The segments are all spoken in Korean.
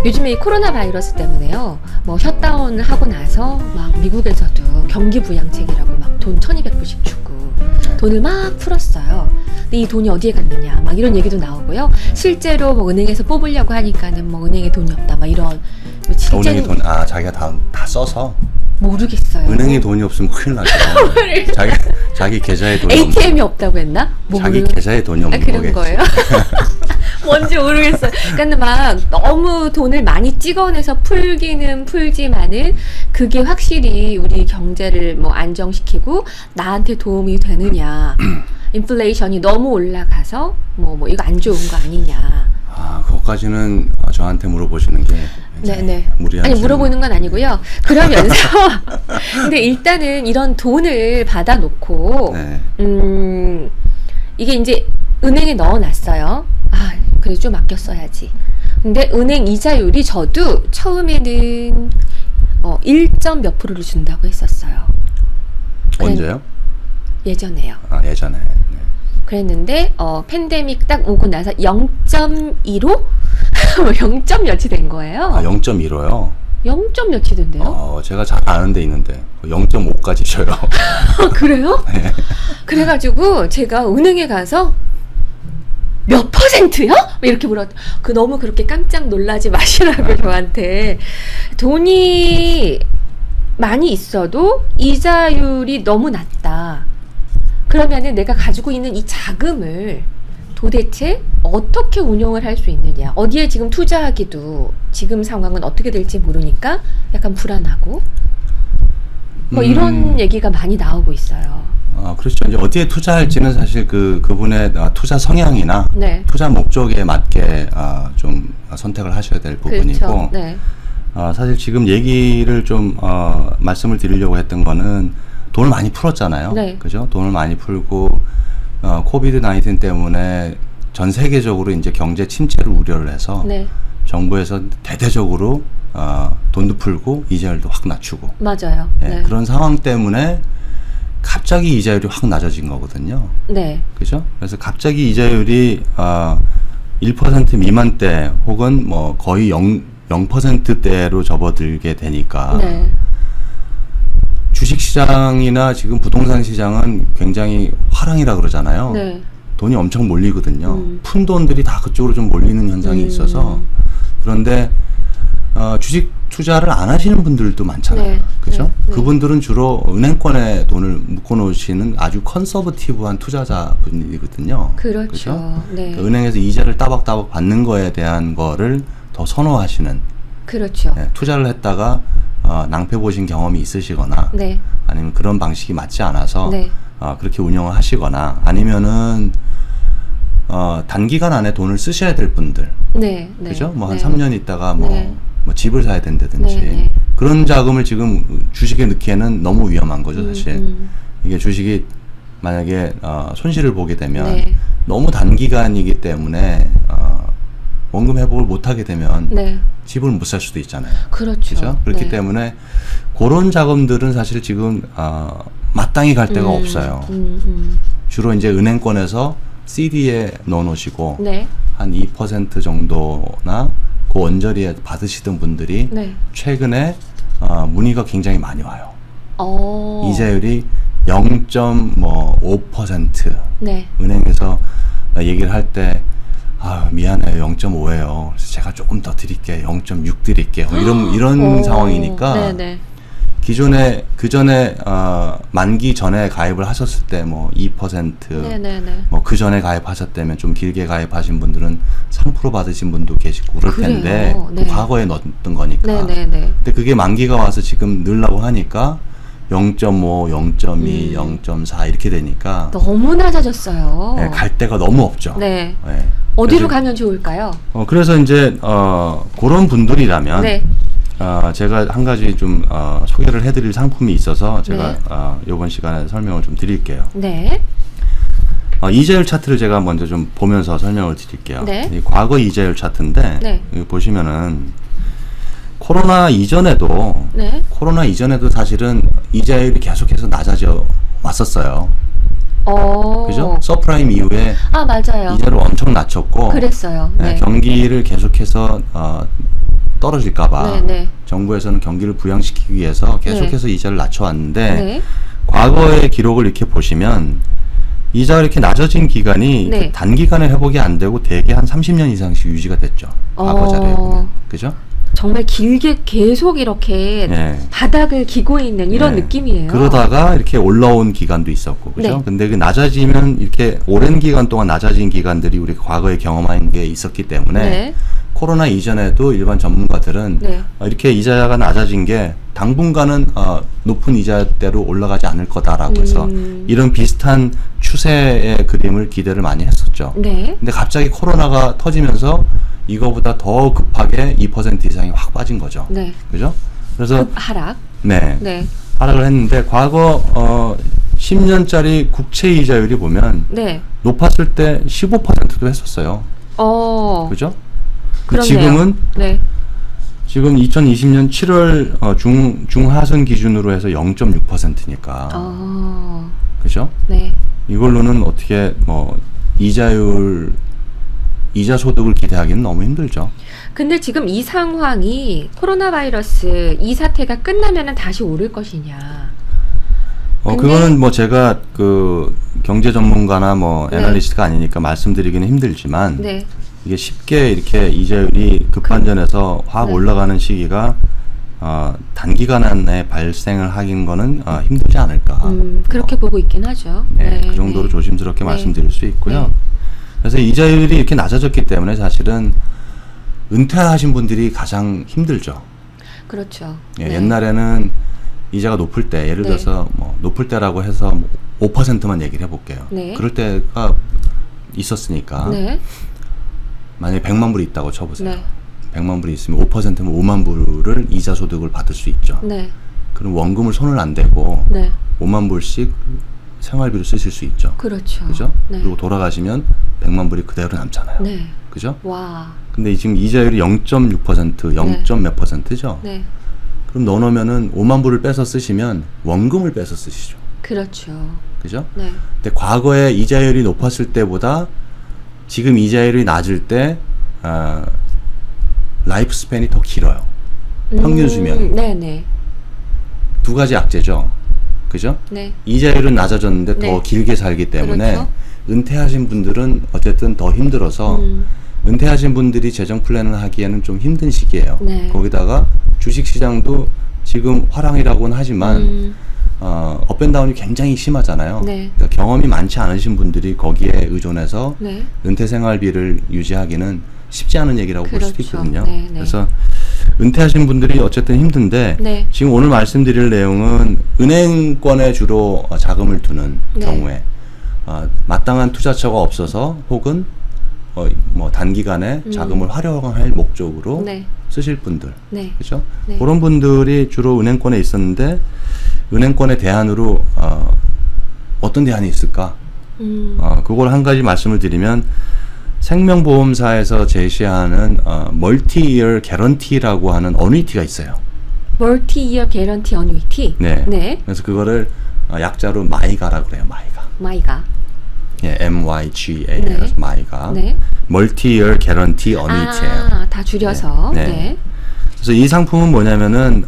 요즘에 이 코로나 바이러스 때문에요. 뭐 셧다운을 하고 나서 막 미국에서도 경기 부양책이라고 막 돈 1200불씩 주고 돈을 막 풀었어요. 근데 이 돈이 어디에 갔느냐 막 이런 얘기도 나오고요. 실제로 뭐 은행에서 뽑으려고 하니까는 뭐 은행에 돈이 없다 막 이런 뭐 은행에 돈, 자기가 다 써서. 모르겠어요. 은행에 돈이 없으면 큰일 나죠. 자기 계좌에 돈이 ATM이 없다고 했나? 자기 계좌에 돈이 없는 그런 거겠지. 거예요? 뭔지 모르겠어요. 그러니까 막 너무 돈을 많이 찍어내서 풀기는 풀지만은 그게 확실히 우리 경제를 뭐 안정시키고 나한테 도움이 되느냐. 인플레이션이 너무 올라가서 뭐 이거 안 좋은 거 아니냐. 그것까지는 저한테 물어보시는 게 네네. 무리한 아니 물어보는 건 아니고요. 그러면서 근데 일단은 이런 돈을 받아놓고 네. 이게 이제 은행에 넣어놨어요. 그래 좀 아껴 써야지. 근데 은행 이자율이 저도 처음에는 1점 몇 프로를 준다고 했었어요. 언제요? 예전에요. 예전에. 네. 그랬는데 팬데믹 딱 오고 나서 0.15? 0점 몇이 된 거예요. 0.15요? 0점 몇이 된대요? 제가 잘 아는 데 있는데 0.5까지 줘요. 그래요? 네. 그래가지고 제가 은행에 가서 몇 퍼센트요? 이렇게 물었. 너무 그렇게 깜짝 놀라지 마시라고 저한테. 돈이 많이 있어도 이자율이 너무 낮다. 그러면은 내가 가지고 있는 이 자금을 도대체 어떻게 운용을 할 수 있느냐. 어디에 지금 투자하기도 지금 상황은 어떻게 될지 모르니까 약간 불안하고 뭐 이런 얘기가 많이 나오고 있어요. 그렇죠. 이제 어디에 투자할지는 사실 그분의 투자 성향이나 네. 투자 목적에 맞게 좀 선택을 하셔야 될 부분이고, 그렇죠. 네. 사실 지금 얘기를 좀 말씀을 드리려고 했던 거는 돈을 많이 풀었잖아요. 네. 그죠? 돈을 많이 풀고 코비드 19 때문에 전 세계적으로 이제 경제 침체를 우려를 해서 네. 정부에서 대대적으로 돈도 풀고 이자율도 확 낮추고, 맞아요. 예, 네. 그런 상황 때문에 갑자기 이자율이 확 낮아진 거거든요. 네. 그죠? 그래서 갑자기 이자율이 1% 미만대 혹은 뭐 거의 0%대로 접어들게 되니까 네. 주식시장이나 지금 부동산 시장은 굉장히 화랑이라 그러잖아요. 네. 돈이 엄청 몰리거든요. 푼 돈들이 다 그쪽으로 좀 몰리는 현상이 있어서. 그런데 주식 투자를 안 하시는 분들도 많잖아요. 네. 그죠? 네. 네. 그분들은 주로 은행권에 돈을 묶어 놓으시는 아주 컨서버티브한 투자자분이거든요. 그렇죠. 그죠? 네. 은행에서 이자를 따박따박 받는 거에 대한 거를 더 선호하시는, 그렇죠. 투자를 했다가 낭패 보신 경험이 있으시거나, 네. 아니면 그런 방식이 맞지 않아서 네. 그렇게 운영을 하시거나, 아니면은 단기간 안에 돈을 쓰셔야 될 분들, 네. 네. 그죠? 뭐 한 네. 3년 있다가 네. 뭐 집을 사야 된다든지, 네, 네. 그런 자금을 지금 주식에 넣기에는 너무 위험한 거죠, 사실. 이게 주식이 만약에 손실을 보게 되면 네. 너무 단기간이기 때문에 원금 회복을 못 하게 되면 네. 집을 못 살 수도 있잖아요. 그렇죠. 그죠? 그렇기 네. 때문에 그런 자금들은 사실 지금 마땅히 갈 데가 없어요. 주로 이제 은행권에서 CD에 넣어 놓으시고, 네. 한 2% 정도나 그 원저리에 받으시던 분들이 네. 최근에 문의가 굉장히 많이 와요. 이자율이 0.5%. 네. 은행에서 얘기를 할 때 미안해요, 0.5예요. 그래서 제가 조금 더 드릴게요. 0.6 드릴게요. 이런 상황이니까. 네네. 그 전에 만기 전에 가입을 하셨을 때 뭐 2%, 네네네. 뭐 그 전에 가입하셨다면 좀 길게 가입하신 분들은 3% 받으신 분도 계시고 그럴 그래요. 텐데, 네. 과거에 넣었던 거니까. 네네네. 근데 그게 만기가 와서 지금 넣으려고 하니까 0.5, 0.2, 0.4 이렇게 되니까 너무 낮아졌어요. 네, 갈 데가 너무 없죠. 네. 네. 어디로 그래서, 가면 좋을까요? 그래서 이제 그런 분들이라면 네. 제가 한 가지 좀 소개를 해드릴 상품이 있어서 제가 이번 시간에 설명을 좀 드릴게요. 네. 이자율 차트를 제가 먼저 좀 보면서 설명을 드릴게요. 네. 이 과거 이자율 차트인데, 네. 여기 보시면은 코로나 이전에도 네. 사실은 이자율이 계속해서 낮아져 왔었어요. 그죠? 서프라임 이후에 맞아요. 이자를 엄청 낮췄고, 그랬어요. 네. 경기를 계속해서 떨어질까봐 네, 네. 정부에서는 경기를 부양시키기 위해서 계속해서 이자를 낮춰왔는데 네. 과거의 기록을 이렇게 보시면 이자가 이렇게 낮아진 기간이 네. 그 단기간에 회복이 안 되고 대개 한 30년 이상씩 유지가 됐죠. 과거 자료에 보면. 그죠? 정말 길게 계속 이렇게 예. 바닥을 기고 있는 이런 네. 느낌이에요. 그러다가 이렇게 올라온 기간도 있었고, 그죠? 네. 근데 그 낮아지면 이렇게 오랜 기간 동안 낮아진 기간들이 우리 과거에 경험한 게 있었기 때문에 네. 코로나 이전에도 일반 전문가들은 네. 이렇게 이자가 낮아진 게 당분간은 높은 이자대로 올라가지 않을 거다라고 해서 이런 비슷한 추세의 그림을 기대를 많이 했었죠. 네. 근데 갑자기 코로나가 터지면서 이거보다 더 급하게 2% 이상이 확 빠진 거죠. 네. 그죠? 그래서 급 하락. 네. 네. 하락을 했는데 과거 10년짜리 국채 이자율이 보면 네. 높았을 때 15%도 했었어요. 그죠? 그렇네요. 지금은 네. 지금 2020년 7월 중하순 기준으로 해서 0.6%니까. 그죠? 네. 이걸로는 어떻게 뭐 이자 소득을 기대하기는 너무 힘들죠. 근데 지금 이 상황이 코로나 바이러스 이 사태가 끝나면은 다시 오를 것이냐. 근데- 그거는 뭐 제가 그 경제 전문가나 뭐 네. 애널리스트가 아니니까 말씀드리기는 힘들지만 네. 이게 쉽게 이렇게 이자율이 급반전해서 확 네. 올라가는 시기가 단기간 안에 발생을 하긴 거는 힘들지 않을까. 그렇게 보고 있긴 하죠. 네, 그 정도로 조심스럽게 네. 말씀드릴 수 있고요. 네. 그래서 이자율이 이렇게 낮아졌기 때문에 사실은 은퇴하신 분들이 가장 힘들죠. 그렇죠. 예, 네. 옛날에는 이자가 높을 때, 예를 네. 들어서 뭐 높을 때라고 해서 5%만 얘기를 해볼게요. 네. 그럴 때가 있었으니까 네. 만약에 100만 불이 있다고 쳐보세요. 네. 100만 불이 있으면 5%면 5만 불을 이자 소득을 받을 수 있죠. 네. 그럼 원금을 손을 안 대고 네. 5만 불씩 생활비로 쓰실 수 있죠. 그렇죠. 그죠? 네. 그리고 돌아가시면 100만 불이 그대로 남잖아요. 네. 그죠? 와. 근데 지금 이자율이 0.6%, 0. 몇 %죠? 네. 그럼 넣어놓으면은 5만 불을 빼서 쓰시면 원금을 빼서 쓰시죠. 그렇죠. 그죠? 네. 근데 과거에 이자율이 높았을 때보다 지금 이자율이 낮을 때 라이프 스팬이 더 길어요. 평균 수명이. 네네. 두 가지 악재죠. 그죠? 네. 이자율은 낮아졌는데 네. 더 길게 살기 때문에 그렇죠. 은퇴하신 분들은 어쨌든 더 힘들어서 은퇴하신 분들이 재정 플랜을 하기에는 좀 힘든 시기예요. 네. 거기다가 주식 시장도 지금 화랑이라고는 하지만 업앤다운이 굉장히 심하잖아요. 네. 그러니까 경험이 많지 않으신 분들이 거기에 의존해서 네. 은퇴 생활비를 유지하기는 쉽지 않은 얘기라고 볼 수도 그렇죠. 있거든요. 네, 네. 그래서 은퇴하신 분들이 어쨌든 힘든데 네. 지금 오늘 말씀드릴 내용은 은행권에 주로 자금을 두는 네. 경우에 마땅한 투자처가 없어서 혹은 뭐 단기간에 자금을 활용할 목적으로 네. 쓰실 분들, 네. 그렇죠? 네. 그런 분들이 주로 은행권에 있었는데 은행권의 대안으로 어떤 대안이 있을까? 그걸 한 가지 말씀을 드리면 생명보험사에서 제시하는 멀티-이어 개런티라고 하는 어뉴이티가 있어요. 멀티-이어 개런티 어뉴이티. 네. 네. 그래서 그거를 약자로 마이가라고 그래요. 마이가. 마이가. 예, MYGA. 네. 그래서 마이가. 네. 멀티-이어 개런티 어뉴이티예요. 다 줄여서. 네. 네. 네. 그래서 이 상품은 뭐냐면은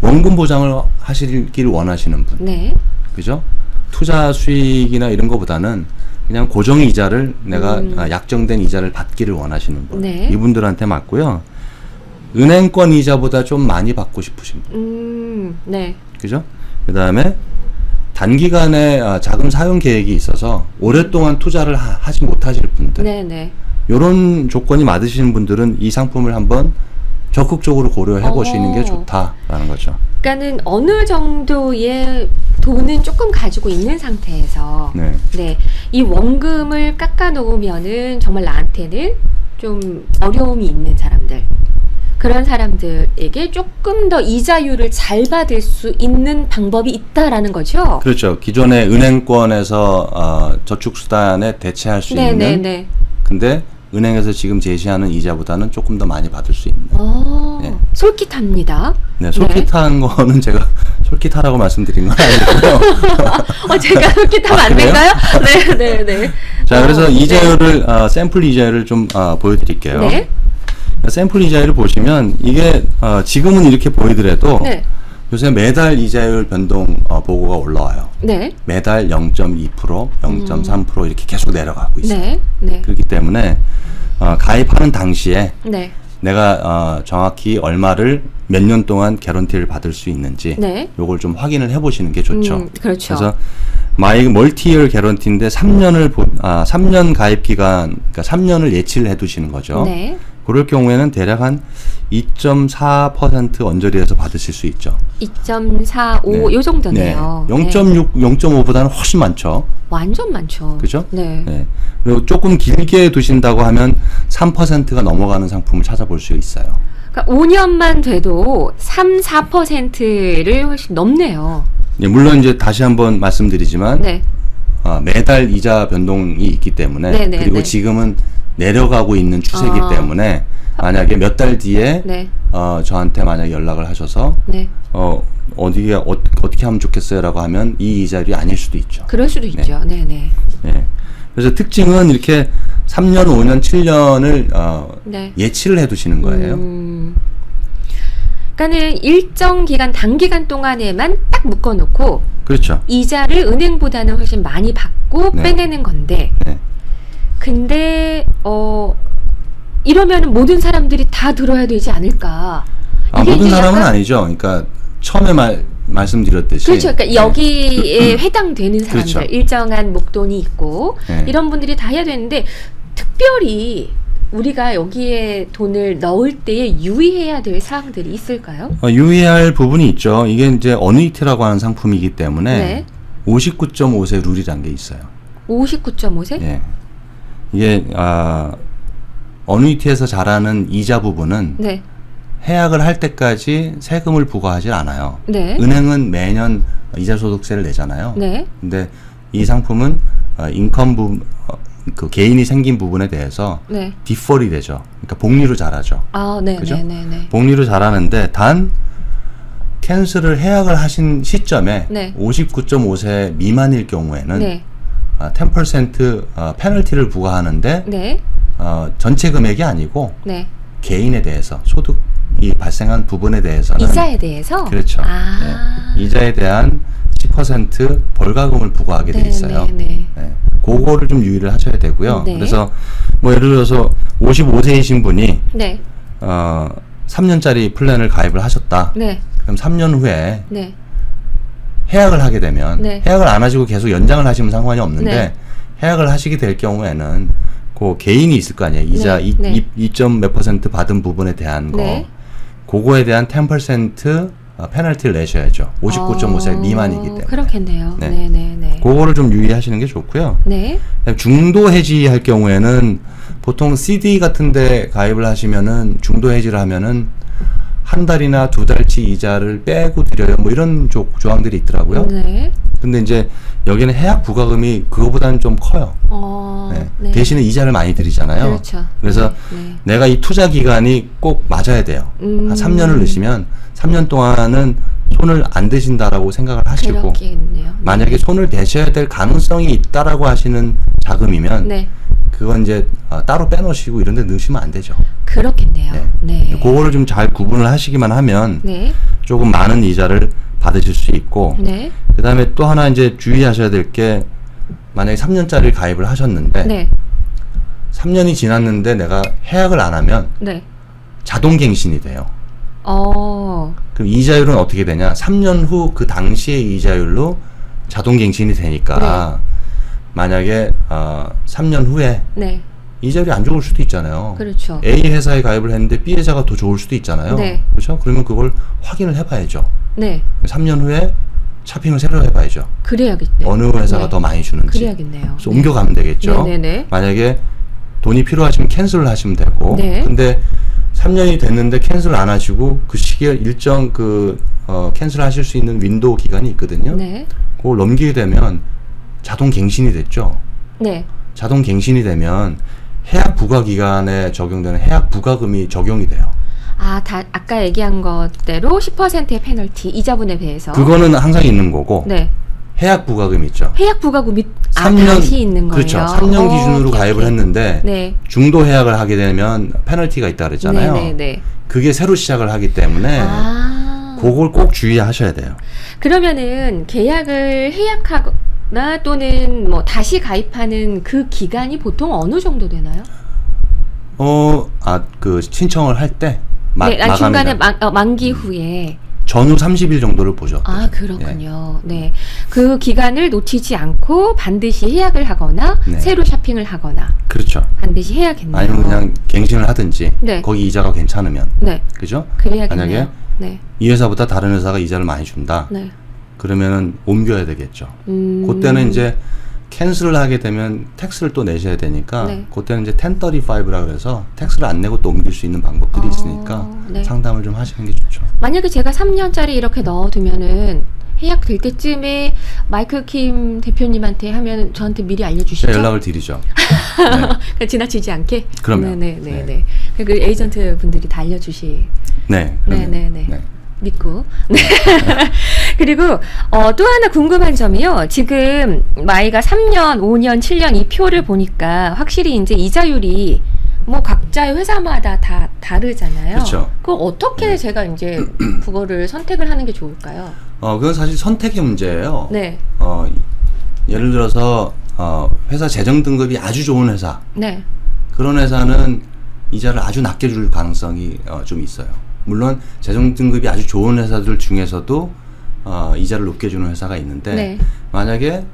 원금 보장을 하시길 원하시는 분. 네. 그죠? 투자 수익이나 이런 거보다는 그냥 고정 이자를 내가 약정된 이자를 받기를 원하시는 분. 네. 이분들한테 맞고요. 은행권 이자보다 좀 많이 받고 싶으신 분. 네. 그죠? 그 다음에 단기간에 자금 사용 계획이 있어서 오랫동안 투자를 하지 못하실 분들. 네, 네. 요런 조건이 맞으시는 분들은 이 상품을 한번 적극적으로 고려해 보시는 게 좋다라는 거죠. 그러니까는 어느 정도의 돈은 조금 가지고 있는 상태에서 네. 네, 이 원금을 깎아 놓으면은 정말 나한테는 좀 어려움이 있는 사람들, 그런 사람들에게 조금 더 이자율을 잘 받을 수 있는 방법이 있다라는 거죠. 그렇죠. 기존의 은행권에서 저축수단에 대체할 수 있는. 네네네. 근데 은행에서 지금 제시하는 이자보다는 조금 더 많이 받을 수 있는. 네. 솔깃합니다. 네, 솔깃한 거는 제가 솔깃하라고 말씀드린 건 아니고요. 제가 솔깃하면 안 그래요? 될까요? 네, 네, 네. 자, 그래서 이자율을 샘플 이자율을 좀 보여드릴게요. 네. 샘플 이자율을 보시면 이게 지금은 이렇게 보이더라도 네. 요새 매달 이자율 변동 보고가 올라와요. 네. 매달 0.2%, 0.3% 이렇게 계속 내려가고 있어요. 네. 네. 그렇기 때문에 가입하는 당시에 네. 내가 정확히 얼마를 몇 년 동안 개런티를 받을 수 있는지 네. 요걸 좀 확인을 해보시는 게 좋죠. 그렇죠. 그래서 마이 멀티이어 개런티인데 3년 가입 기간, 그러니까 3년을 예치를 해두시는 거죠. 네. 그럴 경우에는 대략 한 2.4% 언저리에서 받으실 수 있죠. 2.45 요 정도네요. 네. 0.6, 0.5보다는 훨씬 많죠. 완전 많죠. 그죠? 네. 네. 그리고 조금 길게 두신다고 하면 3%가 넘어가는 상품을 찾아볼 수 있어요. 그러니까 5년만 돼도 3, 4%를 훨씬 넘네요. 네, 물론 이제 다시 한번 말씀드리지만 네. 매달 이자 변동이 있기 때문에 네, 네, 그리고 네. 지금은 내려가고 있는 추세이기 때문에 만약에 몇 달 뒤에 네. 저한테 만약 연락을 하셔서 네. 어떻게 하면 좋겠어요라고 하면 이 이자율이 아닐 수도 있죠. 그럴 수도 있죠. 네, 네. 네. 그래서 특징은 이렇게 3년, 5년, 7년을 네. 예치를 해두시는 거예요. 그러니까는 일정 기간, 단기간 동안에만 딱 묶어놓고 그렇죠. 이자를 은행보다는 훨씬 많이 받고 네. 빼내는 건데, 네. 근데 이러면 모든 사람들이 다 들어야 되지 않을까? 모든 이게 사람은 약간- 아니죠. 그러니까 처음에 말씀드렸듯이 그렇죠. 그러니까 여기에 해당되는 사람들, 그렇죠. 일정한 목돈이 있고 네. 이런 분들이 다 해야 되는데, 특별히 우리가 여기에 돈을 넣을 때에 유의해야 될 사항들이 있을까요? 유의할 부분이 있죠. 이게 이제 어누이티라고 하는 상품이기 때문에 네. 59.5세 룰이라는 게 있어요. 59.5세? 예. 이게 어누이티에서 잘하는 이자 부분은 네. 해약을 할 때까지 세금을 부과하지 않아요. 네. 은행은 매년 이자소득세를 내잖아요. 네. 근데 이 상품은 그 개인이 생긴 부분에 대해서 네. 디펄이 되죠. 그러니까 복리로 잘하죠. 네, 그죠? 네, 네, 네. 복리로 잘하는데 단 캔슬을 해약을 하신 시점에 네. 59.5세 미만일 경우에는 네. 10% 페널티를 부과하는데 네. 전체 금액이 아니고 네. 개인에 대해서 소득이 발생한 부분에 대해서는 이자에 대해서? 그렇죠. 네. 이자에 대한 10% 벌가금을 부과하게 돼 네, 있어요. 네, 네. 네. 그거를 좀 유의를 하셔야 되고요. 네. 그래서 뭐 예를 들어서 55세이신 분이 네. 3년짜리 플랜을 가입을 하셨다. 네. 그럼 3년 후에 네. 해약을 하게 되면 네. 해약을 안 하시고 계속 연장을 하시면 상관이 없는데 네. 해약을 하시게 될 경우에는 그 개인이 있을 거 아니에요. 이자 네. 네. 2점 몇 % 받은 부분에 대한 거. 네. 그거에 대한 10% 페널티를 내셔야죠. 59.5세 미만이기 때문에. 그렇겠네요. 네. 네, 네, 네. 그거를 좀 유의하시는 게 좋고요. 네. 중도 해지할 경우에는 보통 CD 같은데 가입을 하시면은 중도 해지를 하면은 한 달이나 두 달치 이자를 빼고 드려요. 뭐 이런 조항들이 있더라고요. 네. 근데 이제 여기는 해약 부과금이 그거보다는 좀 커요. 네. 네. 대신에 이자를 많이 드리잖아요. 그렇죠. 그래서 네. 내가 이 투자 기간이 꼭 맞아야 돼요. 한 3년을 넣으시면 3년 동안은 손을 안 대신다라고 생각을 하시고 그렇겠네요. 만약에 손을 대셔야 될 가능성이 있다라고 하시는 자금이면 네. 그건 이제 따로 빼놓으시고 이런 데 넣으시면 안 되죠. 그렇겠네요. 네. 네. 그거를 좀 잘 구분을 하시기만 하면 네. 조금 많은 이자를 받으실 수 있고 네. 그 다음에 또 하나 이제 주의하셔야 될 게 만약에 3년짜리 가입을 하셨는데 네. 3년이 지났는데 내가 해약을 안 하면 네. 자동갱신이 돼요. 그럼 이자율은 어떻게 되냐? 3년 후 그 당시의 이자율로 자동갱신이 되니까 만약에 3년 후에 네. 이자율이 안 좋을 수도 있잖아요. 그렇죠. A 회사에 가입을 했는데 B 회사가 더 좋을 수도 있잖아요. 네. 그렇죠? 그러면 그걸 확인을 해봐야죠. 네. 3년 후에 차핑을 새로 해봐야죠. 그래야겠네요. 어느 회사가 네. 더 많이 주는지. 그래야겠네요. 그래서 옮겨가면 되겠죠. 네네네. 만약에 돈이 필요하시면 캔슬을 하시면 되고. 네. 근데 3년이 됐는데 캔슬 안 하시고 그 시기에 일정 캔슬 하실 수 있는 윈도우 기간이 있거든요. 네. 그걸 넘기게 되면 자동 갱신이 됐죠. 네. 자동 갱신이 되면 해약 부과 기간에 적용되는 해약 부과금이 적용이 돼요. 아까 얘기한 것대로 10%의 페널티 이자분에 대해서. 그거는 항상 있는 거고. 네. 해약 부과금 있죠. 해약 부과금이 3년 다시 있는 거예요. 그렇죠. 3년 기준으로 오케이, 가입을 오케이. 했는데 네. 중도 해약을 하게 되면 페널티가 있다 그랬잖아요. 네네네. 그게 새로 시작을 하기 때문에 그걸 꼭 주의하셔야 돼요. 그러면은 계약을 해약하거나 또는 뭐 다시 가입하는 그 기간이 보통 어느 정도 되나요? 그 신청을 할 때 네, 아니, 중간에 마감이다. 만기 후에. 전후 30일 정도를 보죠. 아, 그렇군요. 네. 그 기간을 놓치지 않고 반드시 해약을 하거나 네. 새로 샤핑을 하거나 그렇죠. 반드시 해야겠네요. 아니면 그냥 갱신을 하든지 네. 거기 이자가 괜찮으면 네. 그죠? 그래야겠네요. 만약에 네. 이 회사보다 다른 회사가 이자를 많이 준다. 네. 그러면은 옮겨야 되겠죠. 그때는 이제 캔슬을 하게 되면 텍스를 또 내셔야 되니까 네. 그때는 이제 1035라 그래서 텍스를 안 내고 또 옮길 수 있는 방법들이 있으니까 네. 상담을 좀 하시는 게 좋죠. 만약에 제가 3년짜리 이렇게 넣어두면은 해약 될 때쯤에 마이클 킴 대표님한테 하면 저한테 미리 알려주시죠? 제가 연락을 드리죠. 그냥 지나치지 않게? 그럼요. 네네네. 네. 그 에이전트 분들이 다 알려주시. 네. 그럼요. 네네네. 네. 믿고. 네. 그리고 또 하나 궁금한 점이요. 지금 마이가 3년, 5년, 7년 이 표를 보니까 확실히 이제 이자율이 뭐 각자의 회사마다 다 다르잖아요. 그렇죠. 그거 어떻게 제가 이제 그거를 선택을 하는 게 좋을까요? 그건 사실 선택의 문제예요. 네. 예를 들어서 회사 재정 등급이 아주 좋은 회사, 네. 그런 회사는 이자를 아주 낮게 줄 가능성이 좀 있어요. 물론 재정 등급이 아주 좋은 회사들 중에서도 이자를 높게 주는 회사가 있는데 네. 만약에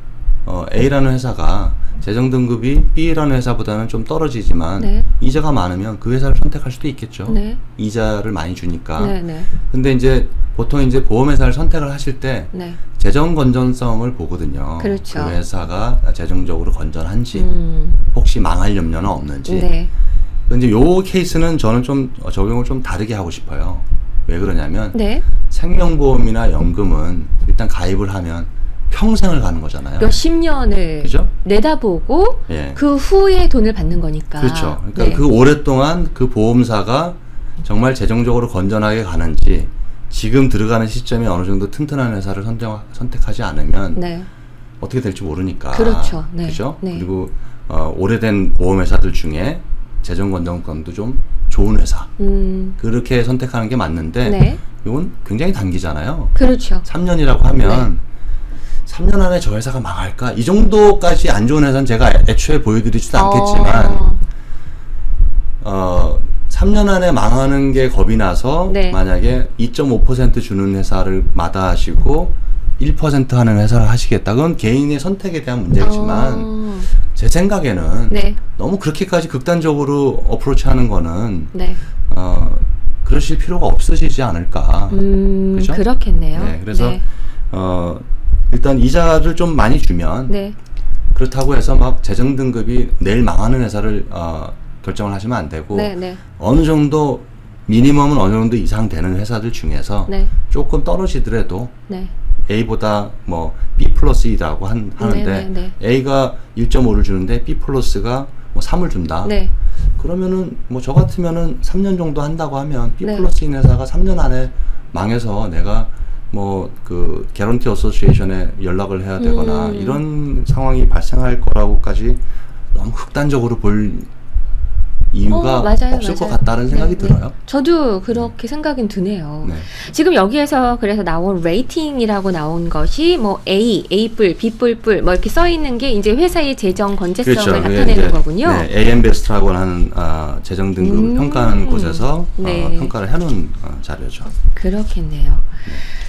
A라는 회사가 재정 등급이 B라는 회사보다는 좀 떨어지지만 네. 이자가 많으면 그 회사를 선택할 수도 있겠죠. 네. 이자를 많이 주니까. 네. 네. 근데 이제 보통 이제 보험회사를 선택을 하실 때 네. 재정 건전성을 보거든요. 그렇죠. 그 회사가 재정적으로 건전한지, 음. 혹시 망할 염려는 없는지. 네. 근데 요 케이스는 저는 좀 적용을 좀 다르게 하고 싶어요. 왜 그러냐면 네. 생명보험이나 연금은 일단 가입을 하면 평생을 가는 거잖아요. 몇십 년을 그죠? 내다보고 예. 그 후에 돈을 받는 거니까. 그렇죠. 그러니까 네. 그 오랫동안 그 보험사가 정말 재정적으로 건전하게 가는지, 지금 들어가는 시점에 어느 정도 튼튼한 회사를 선택하지 않으면 네. 어떻게 될지 모르니까. 그렇죠. 네. 그죠? 네. 그리고 오래된 보험회사들 중에 재정 건전성도 좀 좋은 회사, 그렇게 선택하는 게 맞는데 네. 이건 굉장히 단기잖아요. 그렇죠. 3년이라고 하면 3년 안에 저 회사가 망할까? 이 정도까지 안 좋은 회사는 제가 애초에 보여드리지도 않겠지만 3년 안에 망하는 게 겁이 나서 네. 만약에 2.5% 주는 회사를 마다하시고 1% 하는 회사를 하시겠다. 그건 개인의 선택에 대한 문제지만 제 생각에는 네. 너무 그렇게까지 극단적으로 어프로치하는 거는 네. 그러실 필요가 없으시지 않을까. 그죠? 그렇겠네요. 네, 그래서 네. 일단 이자를 좀 많이 주면 네. 그렇다고 해서 막 재정 등급이 내일 망하는 회사를 결정을 하시면 안 되고 네. 네. 어느 정도 미니멈은 어느 정도 이상 되는 회사들 중에서 네. 조금 떨어지더라도 네. A보다 뭐 B 플러스이라고 하는데 네, 네, 네. A가 1.5를 주는데 B 플러스가 뭐 3을 준다. 네. 그러면은 뭐 저 같으면은 3년 정도 한다고 하면 B 네. 플러스인 회사가 3년 안에 망해서 내가 뭐 그 개런티 어소시에이션에 연락을 해야 되거나 이런 상황이 발생할 거라고까지 너무 극단적으로 볼 이유가 맞아요, 없을 것 맞아요. 같다는 생각이 네, 네. 들어요. 저도 그렇게 생각은 드네요. 네. 지금 여기에서 그래서 나온 레이팅이라고 나온 것이 뭐 A, A뿔, B뿔뿔 뭐 이렇게 써 있는 게 이제 회사의 재정 건재성을 그게 나타내는 이제, 거군요. 네, AM 베스트라고 하는 재정 등급 평가하는 곳에서 네. 평가를 해놓은 자료죠. 그렇겠네요.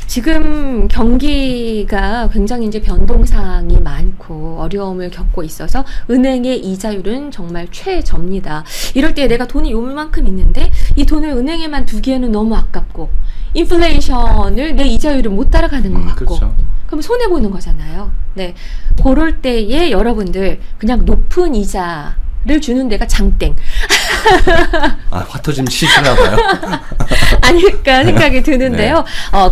지금 경기가 굉장히 이제 변동사항이 많고 어려움을 겪고 있어서 은행의 이자율은 정말 최저입니다. 이럴 때 내가 돈이 요만큼 있는데 이 돈을 은행에만 두기에는 너무 아깝고 인플레이션을 내 이자율을 못 따라가는 것 같고 그렇죠. 그럼 손해보는 거잖아요. 네, 그럴 때에 여러분들 그냥 높은 이자를 주는 데가 장땡 화 터지면 치시나 봐요. 아닐까 생각이 드는데요.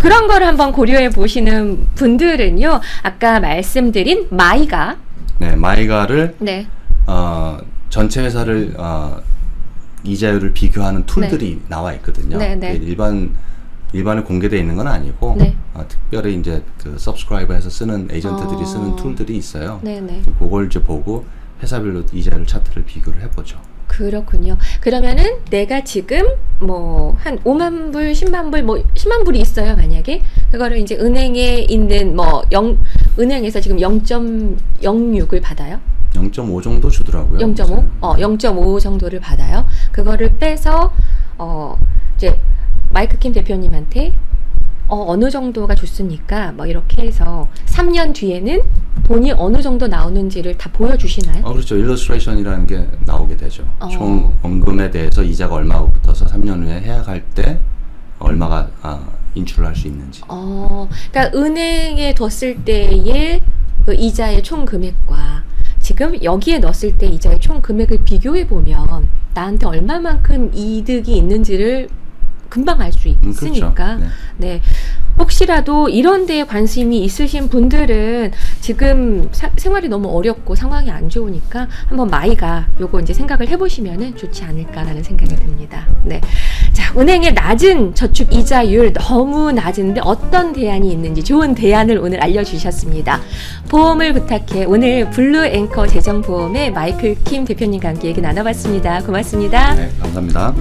그런 거를 한번 고려해 보시는 분들은요. 아까 말씀드린 마이가 네, 마이가를 네. 전체 회사를 이자율을 비교하는 툴들이 나와 있거든요. 네, 네. 일반 일반에 공개되어 있는 건 아니고 네. 특별히 이제 그 서브스크라이버해서 쓰는 에이전트들이 쓰는 툴들이 있어요. 네네. 그걸 이제 보고 회사별로 이자율 차트를 비교를 해보죠. 그렇군요. 그러면은 내가 지금 뭐 한 5만 불, 10만 불, 뭐 10만 불이 있어요, 만약에. 그거를 이제 은행에 있는 은행에서 지금 0.06을 받아요. 0.5 정도 주더라고요. 0.5? 0.5 정도를 받아요. 그거를 빼서 이제 마이크 킴 대표님한테 어느 정도가 좋습니까? 뭐 이렇게 해서 3년 뒤에는 돈이 어느 정도 나오는지를 다 보여주시나요? 그렇죠. 일러스트레이션이라는 게 나오게 되죠. 어. 총 원금에 대해서 이자가 얼마가 붙어서 3년 후에 해약할 때 얼마가 인출을 할 수 있는지. 그러니까 은행에 뒀을 때의 그 이자의 총 금액과 지금 여기에 넣었을 때 이자의 총 금액을 비교해 보면 나한테 얼마만큼 이득이 있는지를 금방 알 수 있으니까. 그렇죠. 네. 혹시라도 이런 데에 관심이 있으신 분들은 지금 생활이 너무 어렵고 상황이 안 좋으니까 한번 마이가 요거 이제 생각을 해보시면은 좋지 않을까라는 생각이 듭니다. 네. 자, 은행의 낮은 저축 이자율 너무 낮은데 어떤 대안이 있는지 좋은 대안을 오늘 알려주셨습니다. 보험을 부탁해 오늘 블루 앵커 재정보험의 마이클 킴 대표님과 함께 얘기 나눠봤습니다. 고맙습니다. 네, 감사합니다.